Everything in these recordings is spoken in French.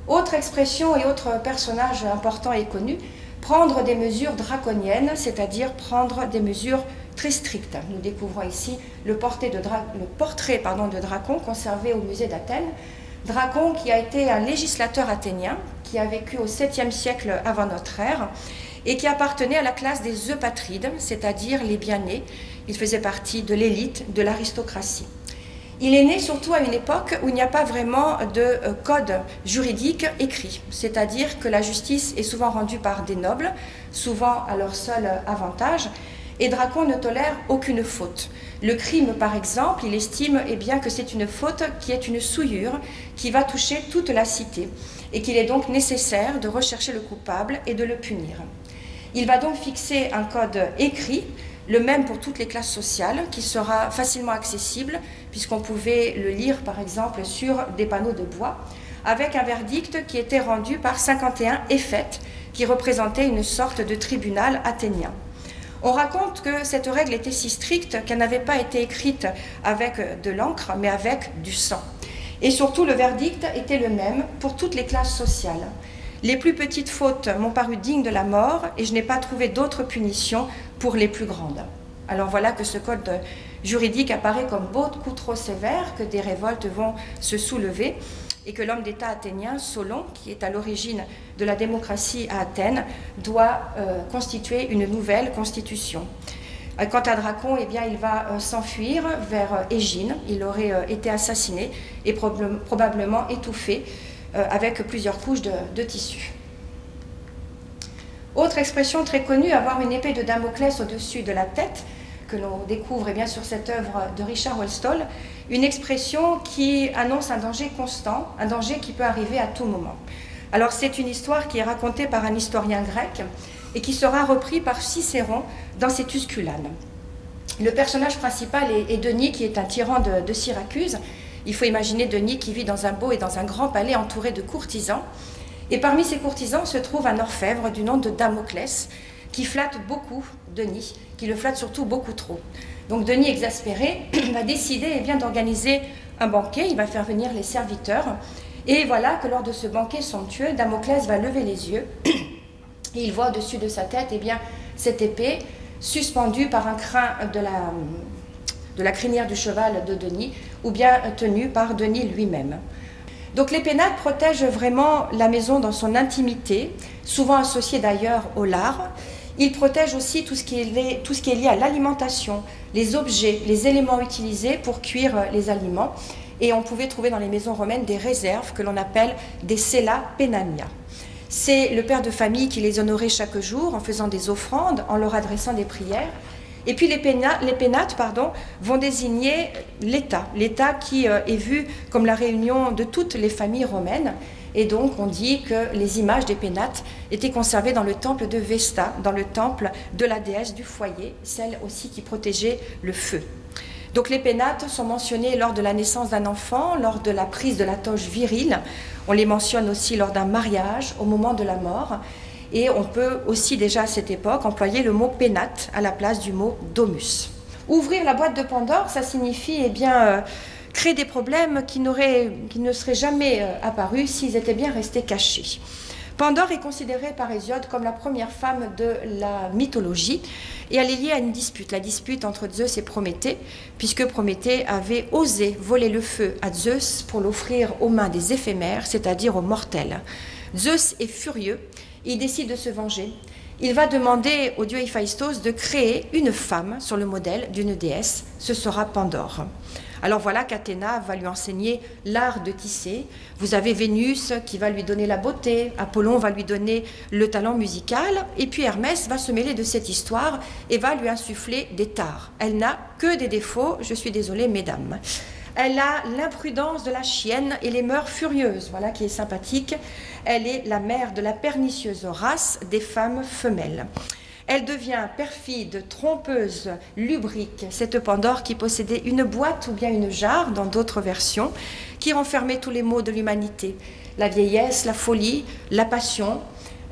Autre expression et autre personnage important et connu, prendre des mesures draconiennes, c'est-à-dire prendre des mesures très strictes. Nous découvrons ici le portrait de Dracon conservé au musée d'Athènes. Dracon qui a été un législateur athénien, qui a vécu au 7e siècle avant notre ère, et qui appartenait à la classe des eupatrides, c'est-à-dire les bien-nés. Il faisait partie de l'élite de l'aristocratie. Il est né surtout à une époque où il n'y a pas vraiment de code juridique écrit, c'est-à-dire que la justice est souvent rendue par des nobles, souvent à leur seul avantage, et Dracon ne tolère aucune faute. Le crime, par exemple, il estime que c'est une faute qui est une souillure qui va toucher toute la cité, et qu'il est donc nécessaire de rechercher le coupable et de le punir. Il va donc fixer un code écrit, le même pour toutes les classes sociales, qui sera facilement accessible, puisqu'on pouvait le lire par exemple sur des panneaux de bois, avec un verdict qui était rendu par 51 éphètes, qui représentaient une sorte de tribunal athénien. On raconte que cette règle était si stricte qu'elle n'avait pas été écrite avec de l'encre, mais avec du sang. Et surtout, le verdict était le même pour toutes les classes sociales. Les plus petites fautes m'ont paru dignes de la mort et je n'ai pas trouvé d'autre punition pour les plus grandes. Alors voilà que ce code juridique apparaît comme beaucoup trop sévère, que des révoltes vont se soulever et que l'homme d'État athénien, Solon, qui est à l'origine de la démocratie à Athènes, doit constituer une nouvelle constitution. Quant à Dracon, il va s'enfuir vers Égine. Il aurait été assassiné et probablement étouffé avec plusieurs couches de tissu. Autre expression très connue, avoir une épée de Damoclès au-dessus de la tête, que l'on découvre sur cette œuvre de Richard Westall, une expression qui annonce un danger constant, un danger qui peut arriver à tout moment. Alors c'est une histoire qui est racontée par un historien grec et qui sera repris par Cicéron dans ses Tusculanes. Le personnage principal est Denis, qui est un tyran de Syracuse. Il faut imaginer Denis qui vit dans un beau et dans un grand palais entouré de courtisans. Et parmi ces courtisans se trouve un orfèvre du nom de Damoclès qui flatte beaucoup Denis, qui le flatte surtout beaucoup trop. Donc Denis, exaspéré, va décider d'organiser un banquet. Il va faire venir les serviteurs. Et voilà que lors de ce banquet somptueux, Damoclès va lever les yeux et il voit au-dessus de sa tête cette épée suspendue par un crin de la crinière du cheval de Denis, ou bien tenue par Denis lui-même. Donc les pénates protègent vraiment la maison dans son intimité, souvent associée d'ailleurs au lard. Ils protègent aussi tout ce qui est lié à l'alimentation, les objets, les éléments utilisés pour cuire les aliments. Et on pouvait trouver dans les maisons romaines des réserves que l'on appelle des cella penania. C'est le père de famille qui les honorait chaque jour en faisant des offrandes, en leur adressant des prières. Et puis les pénates vont désigner l'État. L'État qui est vu comme la réunion de toutes les familles romaines. Et donc on dit que les images des pénates étaient conservées dans le temple de Vesta, dans le temple de la déesse du foyer, celle aussi qui protégeait le feu. Donc les pénates sont mentionnés lors de la naissance d'un enfant, lors de la prise de la toge virile. On les mentionne aussi lors d'un mariage, au moment de la mort. Et on peut aussi déjà à cette époque employer le mot pénate à la place du mot domus. Ouvrir la boîte de Pandore, ça signifie créer des problèmes qui ne seraient jamais apparus s'ils étaient bien restés cachés. Pandore est considérée par Hésiode comme la première femme de la mythologie et elle est liée à une dispute, la dispute entre Zeus et Prométhée, puisque Prométhée avait osé voler le feu à Zeus pour l'offrir aux mains des éphémères, c'est-à-dire aux mortels. Zeus est furieux, il décide de se venger. Il va demander au dieu Héphaïstos de créer une femme sur le modèle d'une déesse, ce sera Pandore. Alors voilà qu'Athéna va lui enseigner l'art de tisser. Vous avez Vénus qui va lui donner la beauté, Apollon va lui donner le talent musical, et puis Hermès va se mêler de cette histoire et va lui insuffler des tares. Elle n'a que des défauts, je suis désolée mesdames. Elle a l'imprudence de la chienne et les mœurs furieuses, voilà qui est sympathique. Elle est la mère de la pernicieuse race des femmes femelles. Elle devient perfide, trompeuse, lubrique, cette Pandore qui possédait une boîte ou bien une jarre, dans d'autres versions, qui renfermait tous les maux de l'humanité. La vieillesse, la folie, la passion,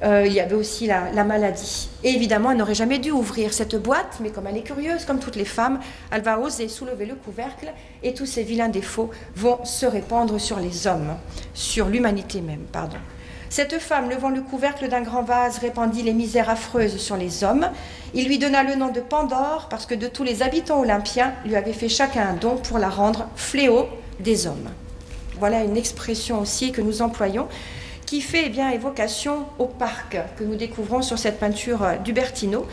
il y avait aussi la maladie. Et évidemment, elle n'aurait jamais dû ouvrir cette boîte, mais comme elle est curieuse, comme toutes les femmes, elle va oser soulever le couvercle et tous ces vilains défauts vont se répandre sur les hommes, sur l'humanité même, pardon. Cette femme, levant le couvercle d'un grand vase, répandit les misères affreuses sur les hommes. Il lui donna le nom de Pandore, parce que de tous les habitants olympiens, lui avait fait chacun un don pour la rendre fléau des hommes. Voilà une expression aussi que nous employons, qui fait évocation aux parcs que nous découvrons sur cette peinture d'Ubertino.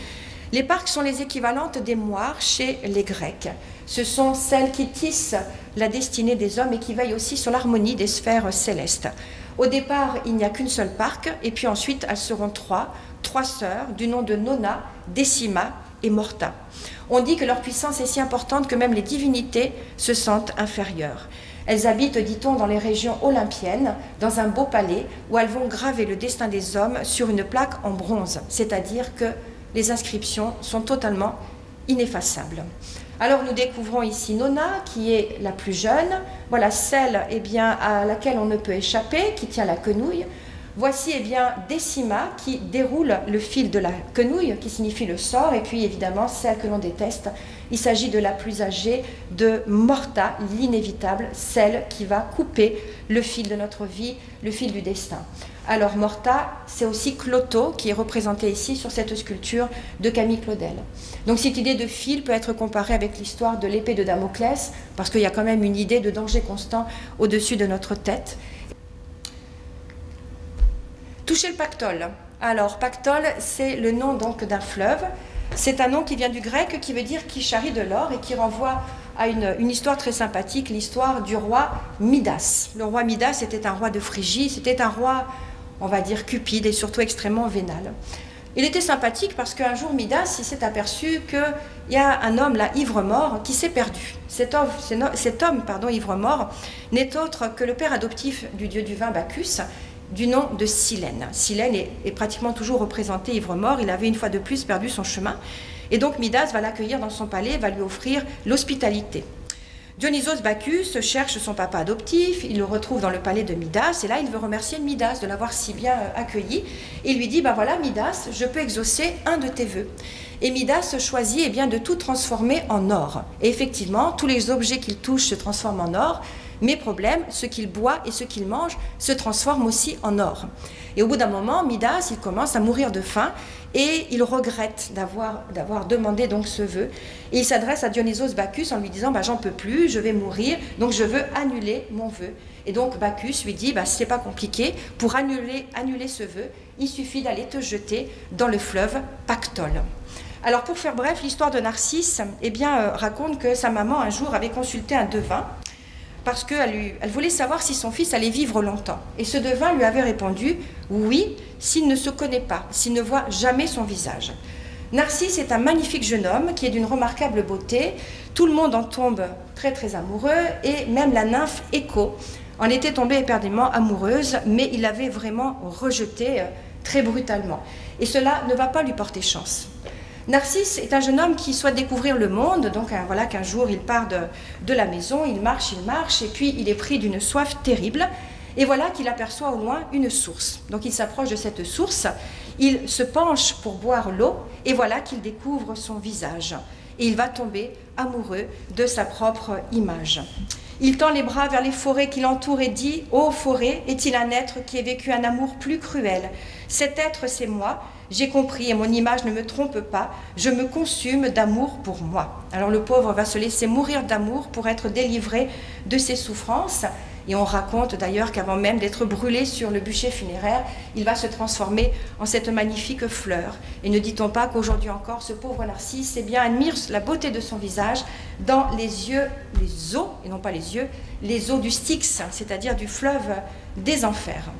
Les parcs sont les équivalentes des moires chez les Grecs. Ce sont celles qui tissent la destinée des hommes et qui veillent aussi sur l'harmonie des sphères célestes. Au départ, il n'y a qu'une seule parc, et puis ensuite, elles seront trois sœurs, du nom de Nona, Décima et Morta. On dit que leur puissance est si importante que même les divinités se sentent inférieures. Elles habitent, dit-on, dans les régions olympiennes, dans un beau palais, où elles vont graver le destin des hommes sur une plaque en bronze, c'est-à-dire que les inscriptions sont totalement ineffaçables. Alors nous découvrons ici Nona, qui est la plus jeune, voilà celle à laquelle on ne peut échapper, qui tient la quenouille. Voici Décima, qui déroule le fil de la quenouille, qui signifie le sort, et puis évidemment celle que l'on déteste. Il s'agit de la plus âgée, de Morta, l'inévitable, celle qui va couper le fil de notre vie, le fil du destin. Alors Morta, c'est aussi Clotho qui est représenté ici sur cette sculpture de Camille Claudel. Donc cette idée de fil peut être comparée avec l'histoire de l'épée de Damoclès, parce qu'il y a quand même une idée de danger constant au-dessus de notre tête. Toucher le Pactole. Alors Pactole, c'est le nom donc d'un fleuve. C'est un nom qui vient du grec, qui veut dire qui charrie de l'or et qui renvoie à une histoire très sympathique, l'histoire du roi Midas. Le roi Midas était un roi de Phrygie, c'était un roi, on va dire, cupide et surtout extrêmement vénal. Il était sympathique parce qu'un jour Midas il s'est aperçu qu'il y a un homme là, ivre-mort, qui s'est perdu. Cet homme ivre-mort, n'est autre que le père adoptif du dieu du vin Bacchus, du nom de Silène. Silène est pratiquement toujours représenté ivre-mort, il avait une fois de plus perdu son chemin, et donc Midas va l'accueillir dans son palais, va lui offrir l'hospitalité. Dionysos Bacchus cherche son papa adoptif, il le retrouve dans le palais de Midas, et là il veut remercier Midas de l'avoir si bien accueilli, et il lui dit, voilà Midas, je peux exaucer un de tes vœux. Et Midas choisit de tout transformer en or. Et effectivement, tous les objets qu'il touche se transforment en or, mais problème, ce qu'il boit et ce qu'il mange se transforment aussi en or. Et au bout d'un moment, Midas, il commence à mourir de faim et il regrette d'avoir demandé donc ce vœu. Et il s'adresse à Dionysos Bacchus en lui disant j'en peux plus, je vais mourir, donc je veux annuler mon vœu. Et donc Bacchus lui dit c'est pas compliqué, pour annuler ce vœu, il suffit d'aller te jeter dans le fleuve Pactole. Alors pour faire bref, l'histoire de Narcisse raconte que sa maman un jour avait consulté un devin parce qu'elle voulait savoir si son fils allait vivre longtemps. Et ce devin lui avait répondu « oui, s'il ne se connaît pas, s'il ne voit jamais son visage ». Narcisse est un magnifique jeune homme qui est d'une remarquable beauté. Tout le monde en tombe très très amoureux et même la nymphe Écho en était tombée éperdument amoureuse, mais il l'avait vraiment rejeté très brutalement. Et cela ne va pas lui porter chance. Narcisse est un jeune homme qui souhaite découvrir le monde, donc voilà qu'un jour il part de la maison, il marche, et puis il est pris d'une soif terrible, et voilà qu'il aperçoit au loin une source. Donc il s'approche de cette source, il se penche pour boire l'eau, et voilà qu'il découvre son visage. Et il va tomber amoureux de sa propre image. Il tend les bras vers les forêts qui l'entourent et dit « Ô forêt, est-il un être qui ait vécu un amour plus cruel? Cet être, c'est moi. J'ai compris et mon image ne me trompe pas. Je me consume d'amour pour moi. » Alors le pauvre va se laisser mourir d'amour pour être délivré de ses souffrances. Et on raconte d'ailleurs qu'avant même d'être brûlé sur le bûcher funéraire, il va se transformer en cette magnifique fleur. Et ne dit-on pas qu'aujourd'hui encore, ce pauvre Narcisse admire la beauté de son visage dans les eaux, et non pas les yeux, les eaux du Styx, c'est-à-dire du fleuve des enfers.